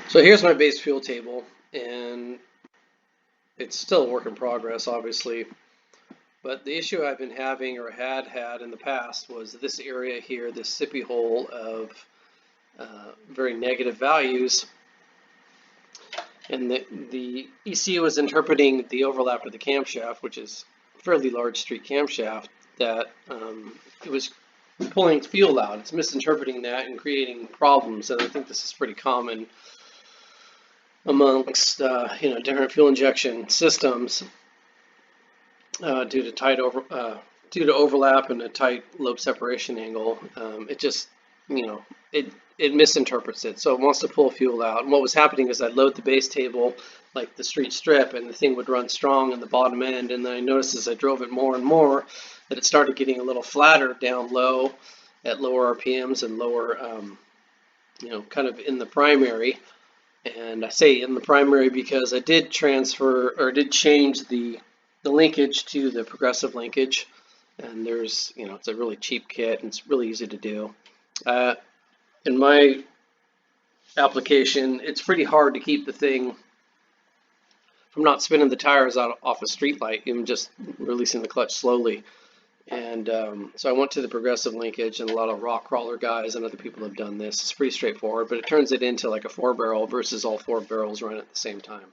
So here's my base fuel table, and it's still a work in progress, obviously. But the issue I've been having or had in the past was this area here, this sippy hole of very negative values. And the ECU was interpreting the overlap of the camshaft, which is a fairly large street camshaft, that it was pulling fuel out. It's misinterpreting that and creating problems. And I think this is pretty common amongst different fuel injection systems due to due to overlap and a tight lobe separation angle. It just it misinterprets it, so it wants to pull fuel out. And what was happening is I'd load the base table like the street strip, and the thing would run strong in the bottom end. And then I noticed as I drove it more and more that it started getting a little flatter down low at lower RPMs and lower, kind of in the primary. And I say in the primary because I did transfer or did change the linkage to the progressive linkage, and there's it's a really cheap kit and it's really easy to do. In my application, it's pretty hard to keep the thing from not spinning the tires out off a street light, even just releasing the clutch slowly. And so I went to the progressive linkage, and a lot of rock crawler guys and other people have done this. It's pretty straightforward, but it turns it into like a 4-barrel versus all 4 barrels run at the same time.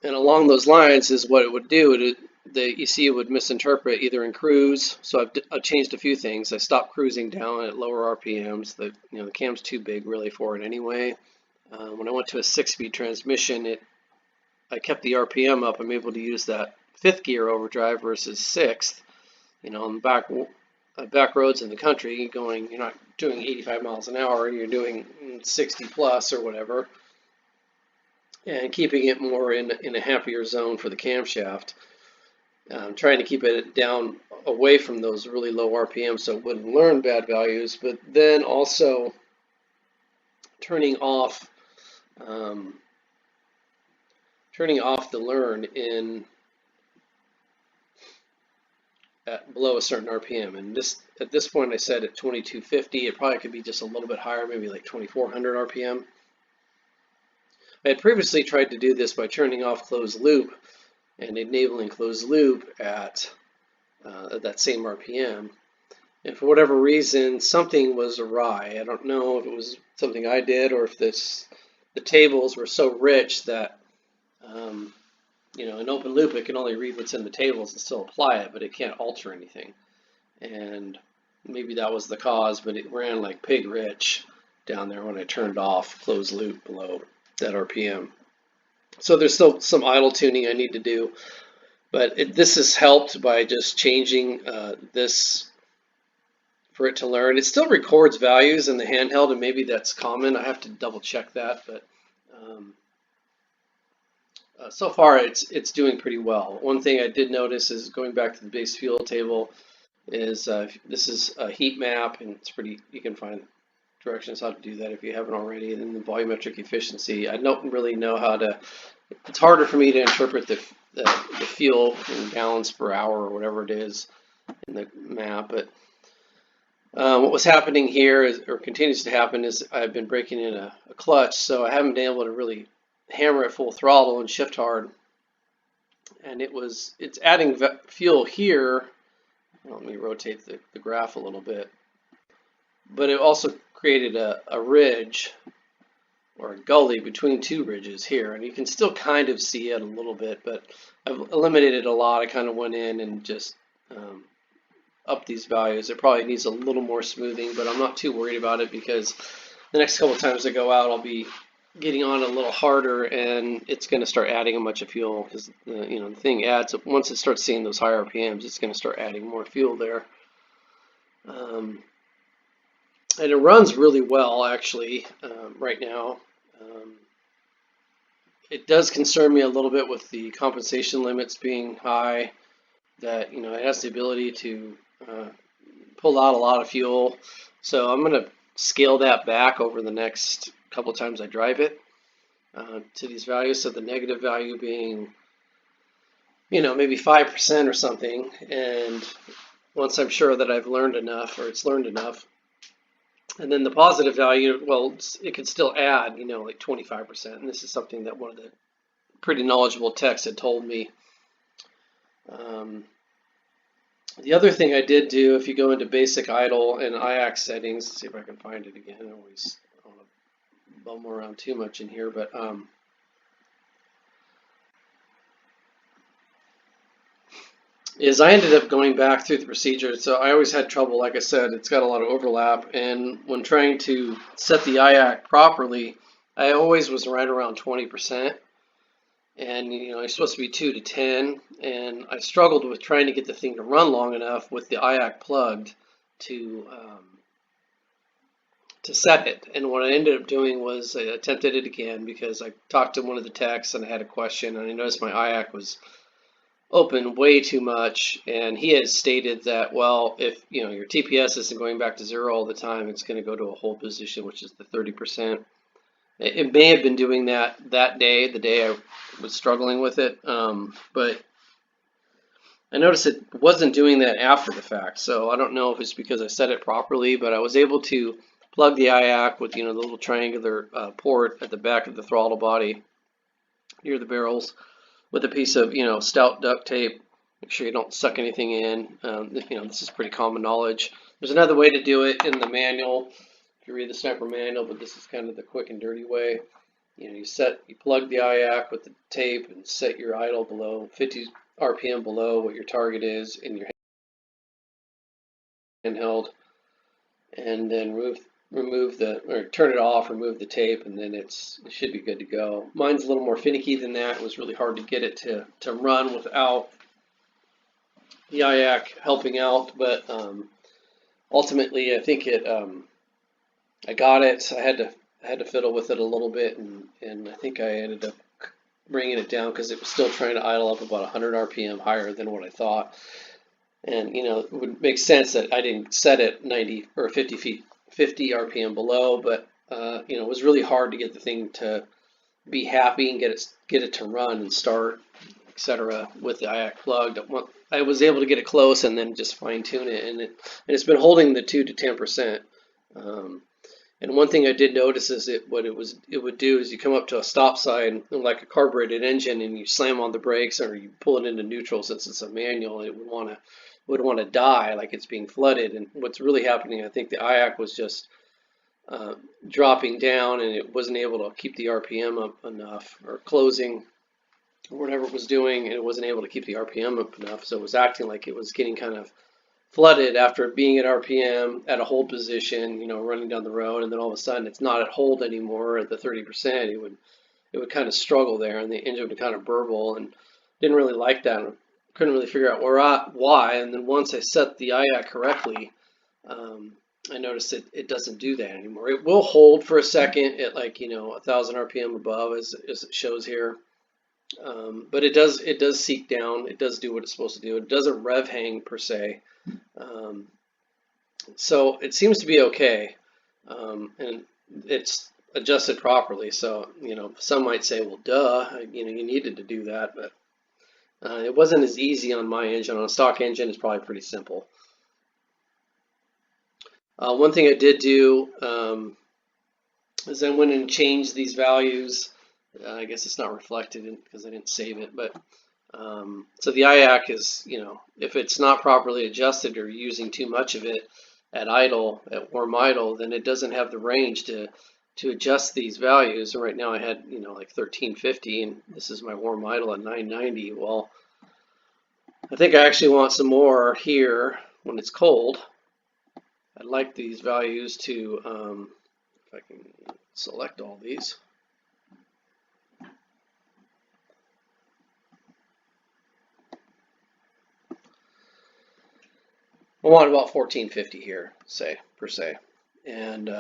And along those lines is what it would do. The ECU would misinterpret either in cruise. So I've changed a few things. I stopped cruising down at lower RPMs. The cam's too big really for it anyway. When I went to a 6-speed transmission, I kept the RPM up. I'm able to use that 5th gear overdrive versus 6th. On the back roads in the country, you're not doing 85 miles an hour. You're doing 60 plus or whatever, and keeping it more in a happier zone for the camshaft. Trying to keep it down away from those really low RPMs so it wouldn't learn bad values, but then also turning off the learn at below a certain RPM. And at this point I set at 2250. It probably could be just a little bit higher, maybe like 2400 RPM. I had previously tried to do this by turning off closed loop and enabling closed loop at that same RPM. And for whatever reason, something was awry. I don't know if it was something I did or if the tables were so rich that, in open loop, it can only read what's in the tables and still apply it, but it can't alter anything. And maybe that was the cause, but it ran like pig rich down there when I turned off closed loop below that RPM. So there's still some idle tuning I need to do, but this is helped by just changing this for it to learn. It still records values in the handheld, and maybe that's common. I have to double check that, but so far it's doing pretty well. One thing I did notice is going back to the base fuel table is this is a heat map, and it's pretty. You can find directions how to do that if you haven't already. And then the volumetric efficiency, I don't really know how to. It's harder for me to interpret the fuel in gallons per hour or whatever it is in the map. But what was happening here is, or continues to happen, is I've been breaking in a clutch, so I haven't been able to really hammer it full throttle and shift hard. And it's adding fuel here. Let me rotate the graph a little bit. But it also created a ridge or a gully between two ridges here, and you can still kind of see it a little bit, but I've eliminated a lot. I kind of went in and just upped these values. It probably needs a little more smoothing, but I'm not too worried about it because the next couple of times I go out, I'll be getting on a little harder, and it's going to start adding a bunch of fuel because the thing adds. Once it starts seeing those higher RPMs, it's going to start adding more fuel there. And it runs really well, actually, right now. It does concern me a little bit with the compensation limits being high, that it has the ability to pull out a lot of fuel. So I'm going to scale that back over the next couple times I drive it to these values. So the negative value being, maybe 5% or something. And once I'm sure that I've learned enough, or it's learned enough, And then the positive value, well, it could still add, like 25%. And this is something that one of the pretty knowledgeable techs had told me. Um, the other thing I did do, if you go into basic idle and IAC settings, let's see if I can find it again. I don't want to bum around too much in here, but is I ended up going back through the procedure. So I always had trouble, like I said, it's got a lot of overlap. And when trying to set the IAC properly, I always was right around 20%. And you're supposed to be 2 to 10, and I struggled with trying to get the thing to run long enough with the IAC plugged to set it. And what I ended up doing was I attempted it again because I talked to one of the techs and I had a question, and I noticed my IAC was open way too much, and he had stated that, well, if your TPS isn't going back to 0 all the time, it's going to go to a hold position, which is the 30%. It may have been doing that day, the day I was struggling with it, but I noticed it wasn't doing that after the fact. So I don't know if it's because I set it properly, but I was able to plug the IAC with the little triangular port at the back of the throttle body near the barrels with a piece of stout duct tape. Make sure you don't suck anything in. This is pretty common knowledge. There's another way to do it in the manual. If you read the sniper manual, but this is kind of the quick and dirty way. You plug the IAC with the tape and set your idle below 50 RPM below what your target is in your handheld, and then turn it off, remove the tape, and then it should be good to go. Mine's a little more finicky than that. It was really hard to get it to run without the IAC helping out, but ultimately I think I got it. I had to fiddle with it a little bit, and I think I ended up bringing it down because it was still trying to idle up about 100 RPM higher than what I thought. And it would make sense that I didn't set it 90 or 50 RPM below, but it was really hard to get the thing to be happy and get it to run and start, etc. with the IAC plugged. I was able to get it close and then just fine tune it, and it's been holding the 2 to 10%. And one thing I did notice is what it would do is you come up to a stop sign like a carbureted engine and you slam on the brakes or you pull it into neutral since it's a manual, it would want to die like it's being flooded. And what's really happening, I think the IAC was just dropping down and it wasn't able to keep the RPM up enough, or closing or whatever it was doing, and it wasn't able to keep the RPM up enough, so it was acting like it was getting kind of flooded after being at RPM at a hold position, running down the road, and then all of a sudden it's not at hold anymore at the 30%. It would kind of struggle there, and the engine would kind of burble, and didn't really like that. And couldn't really figure out why. And then once I set the IAC correctly, I noticed it doesn't do that anymore. It will hold for a second at 1,000 RPM above, as it shows here. But it does seek down. It does do what it's supposed to do. It doesn't rev hang per se. So it seems to be okay, and it's adjusted properly. So some might say, well, duh, you needed to do that, but it wasn't as easy on my engine. On a stock engine, it's probably pretty simple. One thing I did do is I went and changed these values. I guess it's not reflected because I didn't save it, but so the IAC is, if it's not properly adjusted or using too much of it at warm idle, then it doesn't have the range to adjust these values. And right now I had, like 1350, and this is my warm idle at 990. Well, I think I actually want some more here when it's cold. I'd like these values to, if I can select all these. I want about 1450 here, per se, and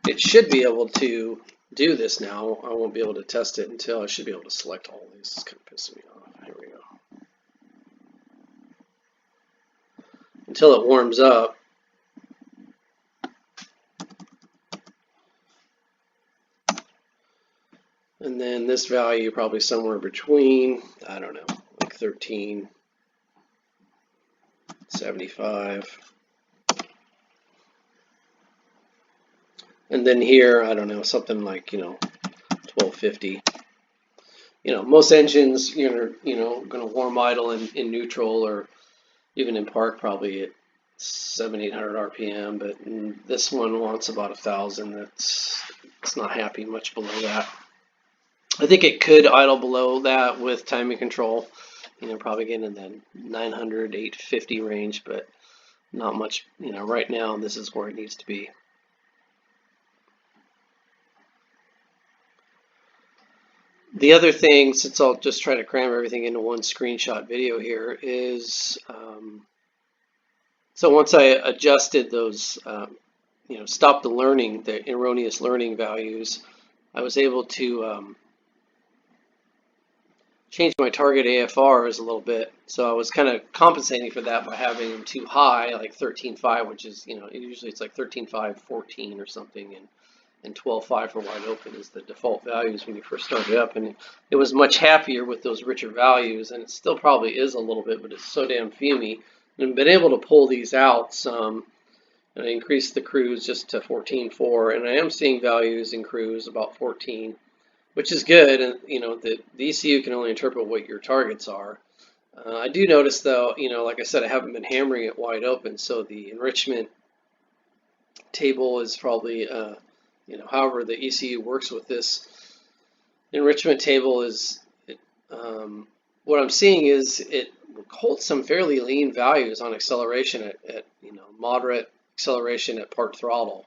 it should be able to do this now. I won't be able to test it until I should be able to select all these. It's kind of pissing me off. Here we go. Until it warms up. And then this value probably somewhere between, I don't know, like 13. 75. And then here, I don't know, something like, 1250. Most engines, going to warm idle in neutral or even in park probably at 700-800 RPM, but this one wants about 1,000. It's not happy much below that. I think it could idle below that with timing control, probably getting in the 900, 850 range, but not much, right now this is where it needs to be. The other thing, since I'll just try to cram everything into one screenshot video here, is so once I adjusted those, stopped the erroneous learning values, I was able to change my target AFRs a little bit. So I was kind of compensating for that by having them too high, like 13.5, which is, usually it's like 13.5, 14 or something, and 12.5 for wide open is the default values when you first start it up. And it was much happier with those richer values, and it still probably is a little bit, but it's so damn fumey. And I've been able to pull these out some, and I increased the cruise just to 14.4, and I am seeing values in cruise about 14, which is good. And the ECU can only interpret what your targets are. I do notice though, like I said, I haven't been hammering it wide open, so the enrichment table is probably however the ECU works with this enrichment table is, what I'm seeing is it holds some fairly lean values on acceleration at moderate acceleration at part throttle.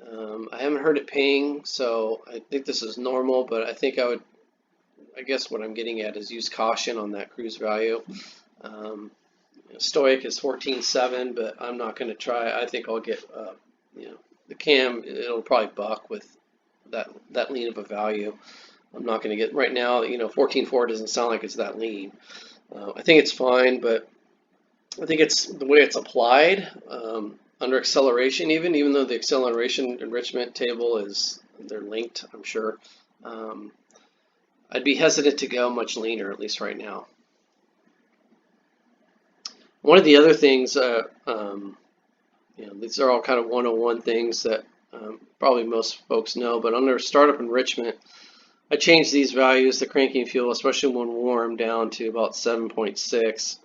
I haven't heard it ping, so I think this is normal, but I think I guess what I'm getting at is use caution on that cruise value. Stoic is 14.7, but I'm not going to try. I think I'll get, the cam, it'll probably buck with that lean of a value. I'm not going to get, right now, 14.4 doesn't sound like it's that lean. I think it's fine, but I think it's the way it's applied under acceleration, even though the acceleration enrichment table they're linked, I'm sure. I'd be hesitant to go much leaner, at least right now. One of the other things, these are all kind of 101 things that probably most folks know, but under startup enrichment, I changed these values, the cranking fuel, especially when warm, down to about 7.6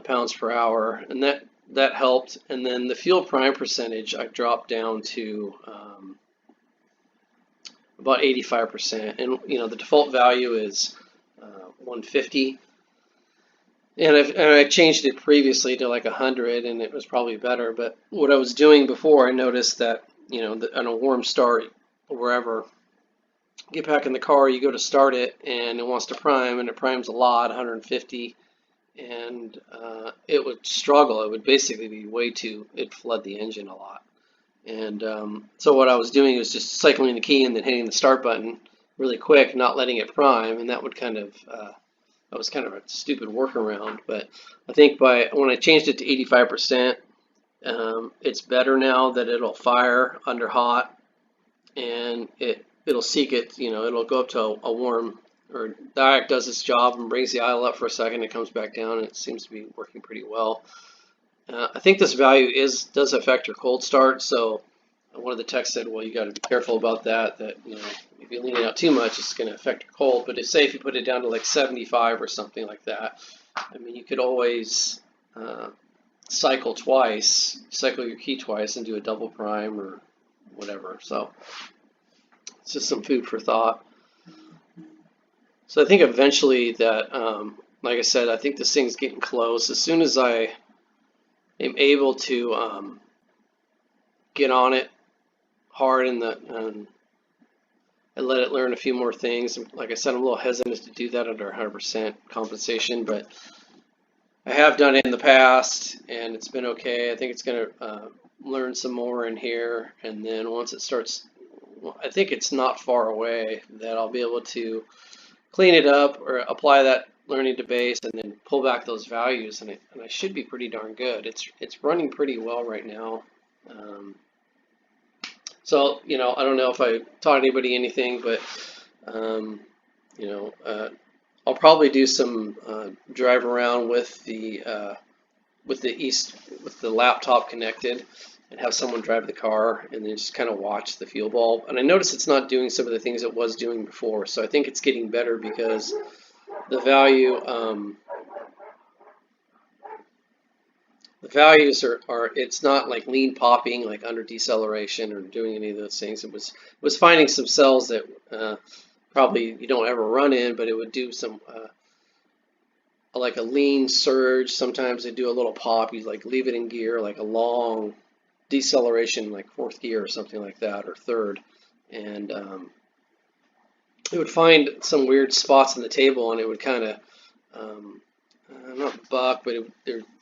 pounds per hour, and that helped. And then the fuel prime percentage I dropped down to about 85%, and the default value is 150. And I changed it previously to like 100, and it was probably better. But what I was doing before, I noticed that on a warm start or wherever, get back in the car, you go to start it, and it wants to prime, and it primes a lot, 150, and it would struggle. It would basically be it'd flood the engine a lot. And so what I was doing was just cycling the key and then hitting the start button really quick, not letting it prime, and that would that was kind of a stupid workaround. But I think when I changed it to 85%, it's better now that it'll fire under hot, and it'll seek it. It'll go up to a warm, or diac does its job and brings the idle up for a second. It comes back down, and it seems to be working pretty well. I think this value does affect your cold start. So one of the techs said, well, you got to be careful about that. That if you lean it out too much, it's going to affect your cold. But say if you put it down to like 75 or something like that, I mean, you could always cycle your key twice, and do a double prime or whatever. So it's just some food for thought. So I think eventually that, like I said, I think this thing's getting close. As soon as I am able to get on it hard and let it learn a few more things. Like I said, I'm a little hesitant to do that under 100% compensation, but I have done it in the past, and it's been okay. I think it's going to learn some more in here, and then once it starts, I think it's not far away that I'll be able to clean it up or apply that learning to base, and then pull back those values, and I should be pretty darn good. It's running pretty well right now. So I don't know if I taught anybody anything, but I'll probably do some drive around with the with the laptop connected and have someone drive the car and then just kind of watch the fuel bulb. And I notice it's not doing some of the things it was doing before. So I think it's getting better because the values are it's not like lean popping like under deceleration or doing any of those things. It was finding some cells that probably you don't ever run in, but it would do some like a lean surge. Sometimes they do a little pop. You like leave it in gear, like a long deceleration, like fourth gear or something like that, or third, and it would find some weird spots in the table, and it would kind of not buck, but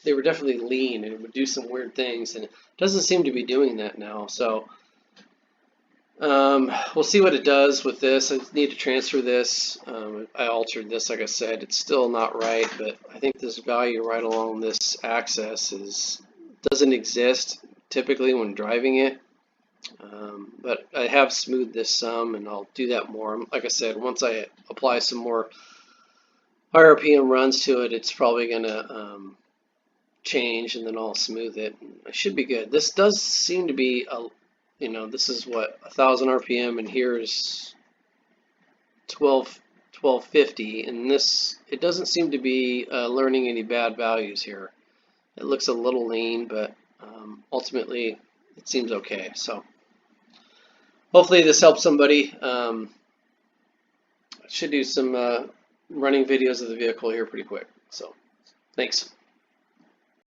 they were definitely lean, and it would do some weird things, and it doesn't seem to be doing that now. So we'll see what it does with this. I need to transfer this. I altered this, like I said. It's still not right, but I think this value right along this axis doesn't exist typically when driving it. But I have smoothed this some, and I'll do that more. Like I said, once I apply some more RPM runs to it, it's probably going to change, and then I'll smooth it. I should be good. This does seem to be this is what 1,000 RPM, and here's 1250, and it doesn't seem to be learning any bad values here. It looks a little lean, but ultimately it seems okay. So hopefully this helps somebody. I should do some running videos of the vehicle here pretty quick. So thanks.